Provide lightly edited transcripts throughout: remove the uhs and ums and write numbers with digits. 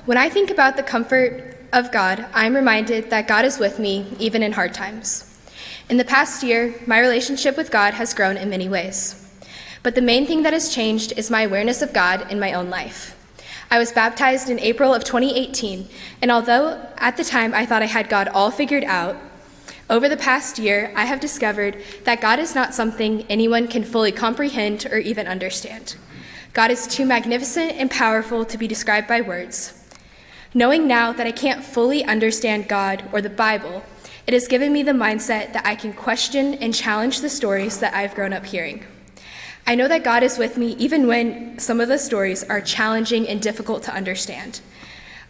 When I think about the comfort of God, I'm reminded that God is with me even in hard times. In the past year, my relationship with God has grown in many ways. But the main thing that has changed is my awareness of God in my own life. I was baptized in April of 2018, and although at the time I thought I had God all figured out, over the past year, I have discovered that God is not something anyone can fully comprehend or even understand. God is too magnificent and powerful to be described by words. Knowing now that I can't fully understand God or the Bible, it has given me the mindset that I can question and challenge the stories that I've grown up hearing. I know that God is with me even when some of the stories are challenging and difficult to understand.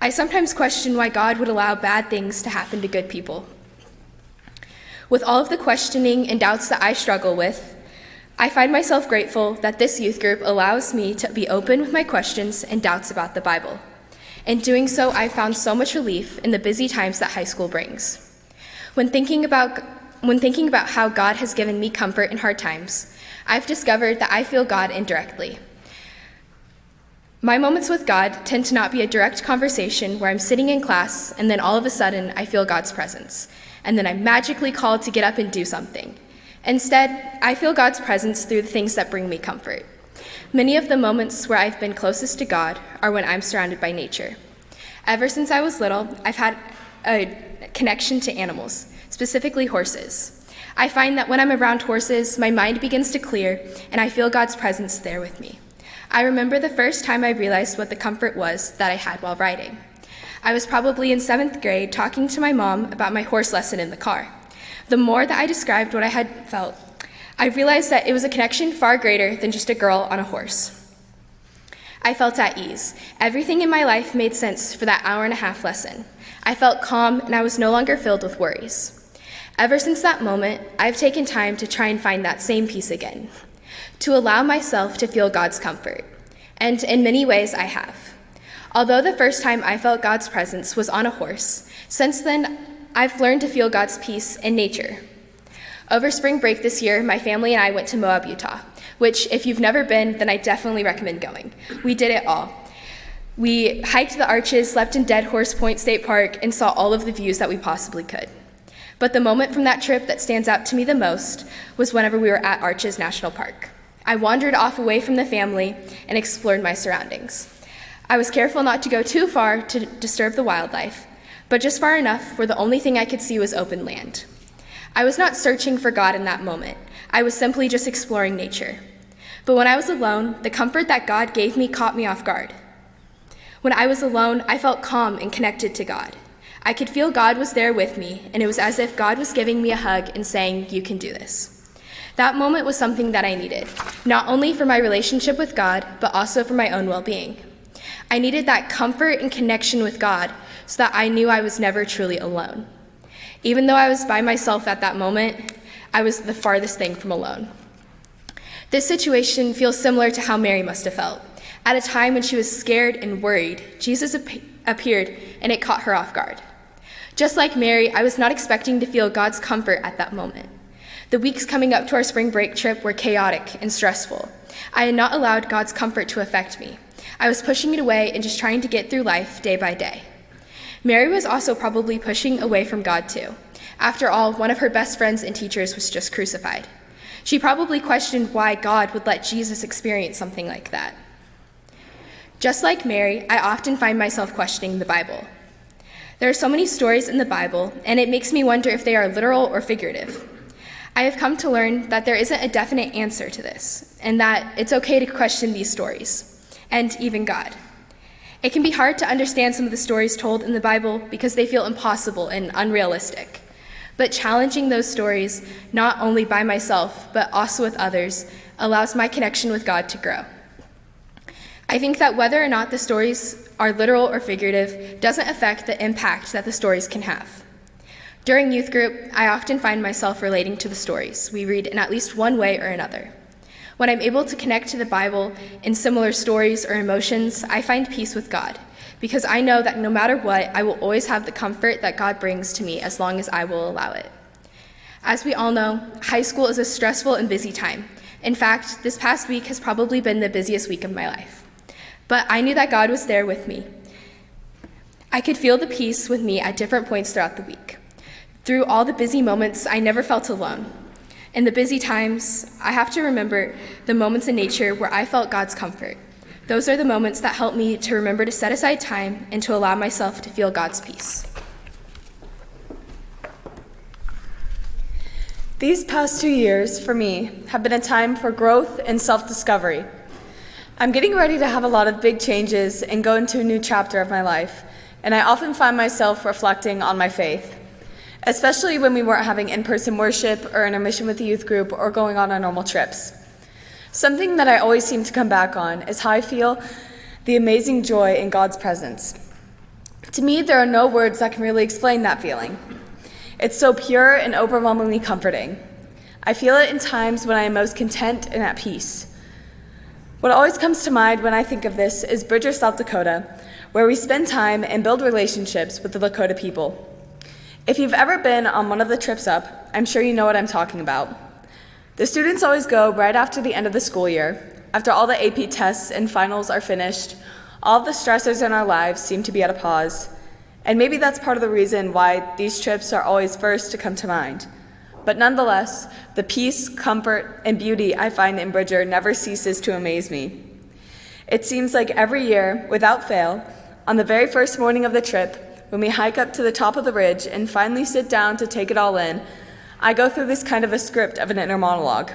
I sometimes question why God would allow bad things to happen to good people. With all of the questioning and doubts that I struggle with, I find myself grateful that this youth group allows me to be open with my questions and doubts about the Bible. In doing so, I found so much relief in the busy times that high school brings. When thinking about how God has given me comfort in hard times, I've discovered that I feel God indirectly. My moments with God tend to not be a direct conversation where I'm sitting in class and then all of a sudden I feel God's presence, and then I'm magically called to get up and do something. Instead, I feel God's presence through the things that bring me comfort. Many of the moments where I've been closest to God are when I'm surrounded by nature. Ever since I was little, I've had a connection to animals, specifically horses. I find that when I'm around horses, my mind begins to clear, and I feel God's presence there with me. I remember the first time I realized what the comfort was that I had while riding. I was probably in 7th grade talking to my mom about my horse lesson in the car. The more that I described what I had felt, I realized that it was a connection far greater than just a girl on a horse. I felt at ease. Everything in my life made sense for that hour-and-a-half lesson. I felt calm, and I was no longer filled with worries. Ever since that moment, I've taken time to try and find that same peace again, to allow myself to feel God's comfort. And in many ways, I have. Although the first time I felt God's presence was on a horse, since then, I've learned to feel God's peace in nature. Over spring break this year, my family and I went to Moab, Utah, which if you've never been, then I definitely recommend going. We did it all. We hiked the Arches, slept in Dead Horse Point State Park, and saw all of the views that we possibly could. But the moment from that trip that stands out to me the most was whenever we were at Arches National Park. I wandered off away from the family and explored my surroundings. I was careful not to go too far to disturb the wildlife, but just far enough where the only thing I could see was open land. I was not searching for God in that moment. I was simply just exploring nature. But when I was alone, the comfort that God gave me caught me off guard. When I was alone, I felt calm and connected to God. I could feel God was there with me, and it was as if God was giving me a hug and saying, "You can do this." That moment was something that I needed, not only for my relationship with God, but also for my own well-being. I needed that comfort and connection with God so that I knew I was never truly alone. Even though I was by myself at that moment, I was the farthest thing from alone. This situation feels similar to how Mary must have felt. At a time when she was scared and worried, Jesus appeared, and it caught her off guard. Just like Mary, I was not expecting to feel God's comfort at that moment. The weeks coming up to our spring break trip were chaotic and stressful. I had not allowed God's comfort to affect me. I was pushing it away and just trying to get through life day by day. Mary was also probably pushing away from God too. After all, one of her best friends and teachers was just crucified. She probably questioned why God would let Jesus experience something like that. Just like Mary, I often find myself questioning the Bible. There are so many stories in the Bible, and it makes me wonder if they are literal or figurative. I have come to learn that there isn't a definite answer to this, and that it's okay to question these stories, and even God. It can be hard to understand some of the stories told in the Bible because they feel impossible and unrealistic. But challenging those stories, not only by myself, but also with others, allows my connection with God to grow. I think that whether or not the stories are literal or figurative doesn't affect the impact that the stories can have. During youth group, I often find myself relating to the stories we read in at least one way or another. When I'm able to connect to the Bible in similar stories or emotions, I find peace with God, because I know that no matter what, I will always have the comfort that God brings to me as long as I will allow it. As we all know, high school is a stressful and busy time. In fact, this past week has probably been the busiest week of my life. But I knew that God was there with me. I could feel the peace with me at different points throughout the week. Through all the busy moments, I never felt alone. In the busy times, I have to remember the moments in nature where I felt God's comfort. Those are the moments that help me to remember to set aside time and to allow myself to feel God's peace. These past 2 years, for me, have been a time for growth and self-discovery. I'm getting ready to have a lot of big changes and go into a new chapter of my life, and I often find myself reflecting on my faith, especially when we weren't having in-person worship or intermission with the youth group or going on our normal trips. Something that I always seem to come back on is how I feel the amazing joy in God's presence. To me, there are no words that can really explain that feeling. It's so pure and overwhelmingly comforting. I feel it in times when I am most content and at peace. What always comes to mind when I think of this is Bridger, South Dakota, where we spend time and build relationships with the Lakota people. If you've ever been on one of the trips up, I'm sure you know what I'm talking about. The students always go right after the end of the school year, after all the AP tests and finals are finished. All of the stressors in our lives seem to be at a pause, and maybe that's part of the reason why these trips are always first to come to mind. But nonetheless, the peace, comfort, and beauty I find in Bridger never ceases to amaze me. It seems like every year, without fail, on the very first morning of the trip, when we hike up to the top of the ridge and finally sit down to take it all in, I go through this kind of a script of an inner monologue.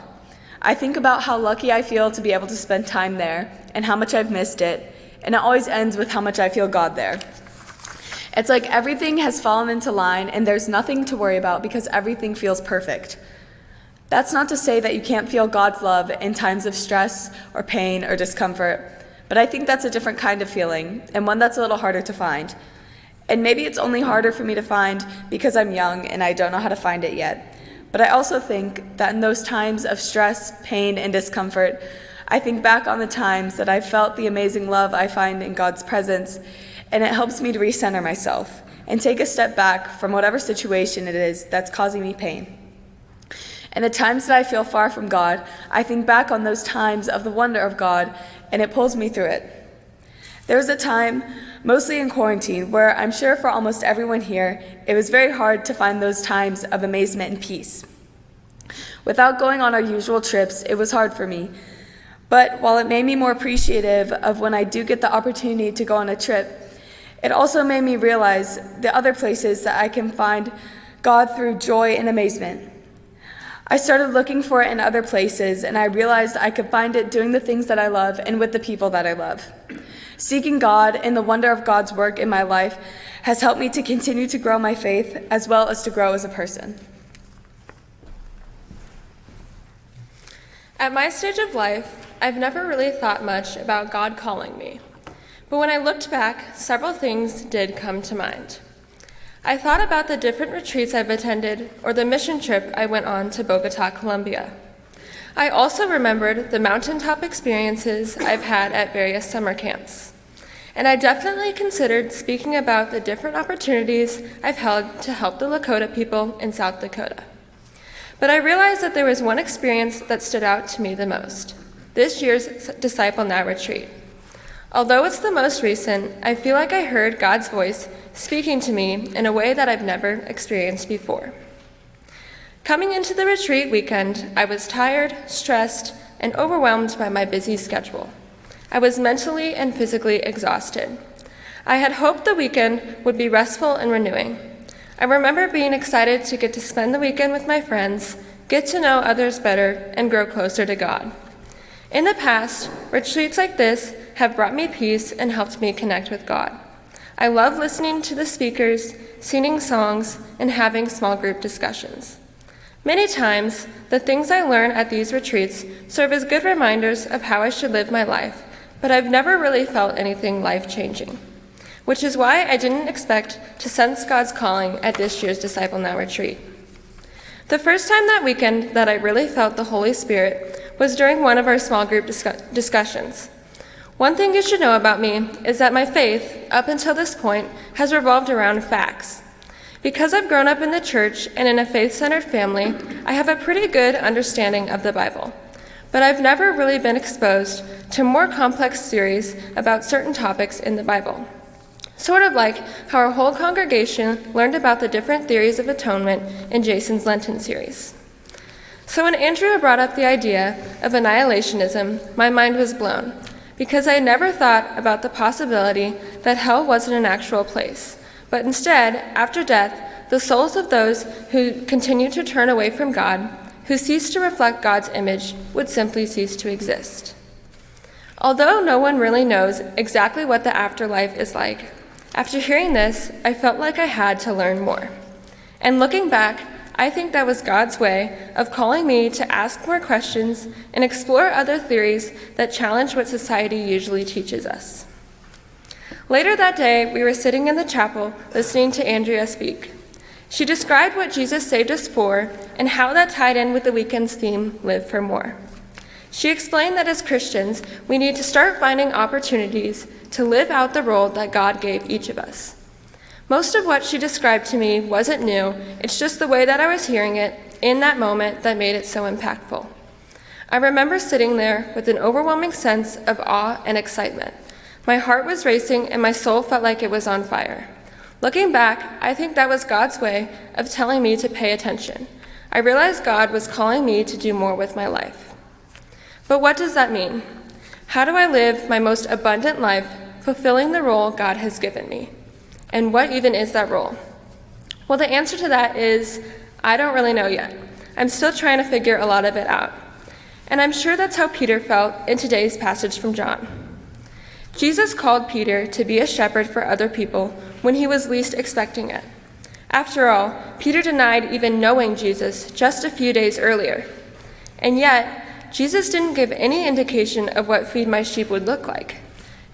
I think about how lucky I feel to be able to spend time there and how much I've missed it, and it always ends with how much I feel God there. It's like everything has fallen into line and there's nothing to worry about because everything feels perfect. That's not to say that you can't feel God's love in times of stress or pain or discomfort, but I think that's a different kind of feeling and one that's a little harder to find. And maybe it's only harder for me to find because I'm young and I don't know how to find it yet. But I also think that in those times of stress, pain, and discomfort, I think back on the times that I felt the amazing love I find in God's presence, and it helps me to recenter myself and take a step back from whatever situation it is that's causing me pain. And the times that I feel far from God, I think back on those times of the wonder of God, and it pulls me through it. There was a time, mostly in quarantine, where I'm sure for almost everyone here, it was very hard to find those times of amazement and peace. Without going on our usual trips, it was hard for me. But while it made me more appreciative of when I do get the opportunity to go on a trip, it also made me realize the other places that I can find God through joy and amazement. I started looking for it in other places, and I realized I could find it doing the things that I love and with the people that I love. Seeking God and the wonder of God's work in my life has helped me to continue to grow my faith as well as to grow as a person. At my stage of life, I've never really thought much about God calling me. But when I looked back, several things did come to mind. I thought about the different retreats I've attended or the mission trip I went on to Bogota, Colombia. I also remembered the mountaintop experiences I've had at various summer camps. And I definitely considered speaking about the different opportunities I've held to help the Lakota people in South Dakota. But I realized that there was one experience that stood out to me the most, this year's Disciple Now retreat. Although it's the most recent, I feel like I heard God's voice speaking to me in a way that I've never experienced before. Coming into the retreat weekend, I was tired, stressed, and overwhelmed by my busy schedule. I was mentally and physically exhausted. I had hoped the weekend would be restful and renewing. I remember being excited to get to spend the weekend with my friends, get to know others better, and grow closer to God. In the past, retreats like this have brought me peace and helped me connect with God. I love listening to the speakers, singing songs, and having small group discussions. Many times, the things I learn at these retreats serve as good reminders of how I should live my life, but I've never really felt anything life-changing, which is why I didn't expect to sense God's calling at this year's Disciple Now retreat. The first time that weekend that I really felt the Holy Spirit was during one of our small group discussions. One thing you should know about me is that my faith, up until this point, has revolved around facts. Because I've grown up in the church and in a faith-centered family, I have a pretty good understanding of the Bible. But I've never really been exposed to more complex theories about certain topics in the Bible. Sort of like how our whole congregation learned about the different theories of atonement in Jason's Lenten series. So when Andrea brought up the idea of annihilationism, my mind was blown, because I had never thought about the possibility that hell wasn't an actual place, but instead, after death, the souls of those who continue to turn away from God, who cease to reflect God's image, would simply cease to exist. Although no one really knows exactly what the afterlife is like, after hearing this, I felt like I had to learn more. And looking back, I think that was God's way of calling me to ask more questions and explore other theories that challenge what society usually teaches us. Later that day, we were sitting in the chapel listening to Andrea speak. She described what Jesus saved us for and how that tied in with the weekend's theme, Live for More. She explained that as Christians, we need to start finding opportunities to live out the role that God gave each of us. Most of what she described to me wasn't new, it's just the way that I was hearing it in that moment that made it so impactful. I remember sitting there with an overwhelming sense of awe and excitement. My heart was racing and my soul felt like it was on fire. Looking back, I think that was God's way of telling me to pay attention. I realized God was calling me to do more with my life. But what does that mean? How do I live my most abundant life, fulfilling the role God has given me? And what even is that role? Well, the answer to that is, I don't really know yet. I'm still trying to figure a lot of it out. And I'm sure that's how Peter felt in today's passage from John. Jesus called Peter to be a shepherd for other people when he was least expecting it. After all, Peter denied even knowing Jesus just a few days earlier. And yet, Jesus didn't give any indication of what Feed My Sheep would look like.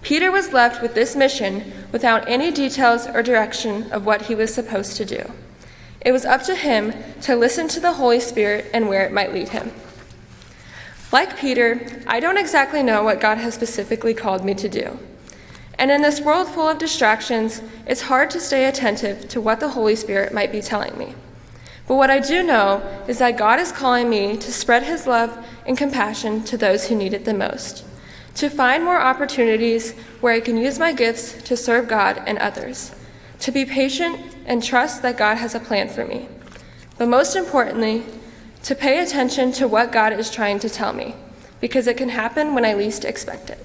Peter was left with this mission without any details or direction of what he was supposed to do. It was up to him to listen to the Holy Spirit and where it might lead him. Like Peter, I don't exactly know what God has specifically called me to do. And in this world full of distractions, it's hard to stay attentive to what the Holy Spirit might be telling me. But what I do know is that God is calling me to spread his love and compassion to those who need it the most, to find more opportunities where I can use my gifts to serve God and others, to be patient and trust that God has a plan for me. But most importantly, to pay attention to what God is trying to tell me, because it can happen when I least expect it.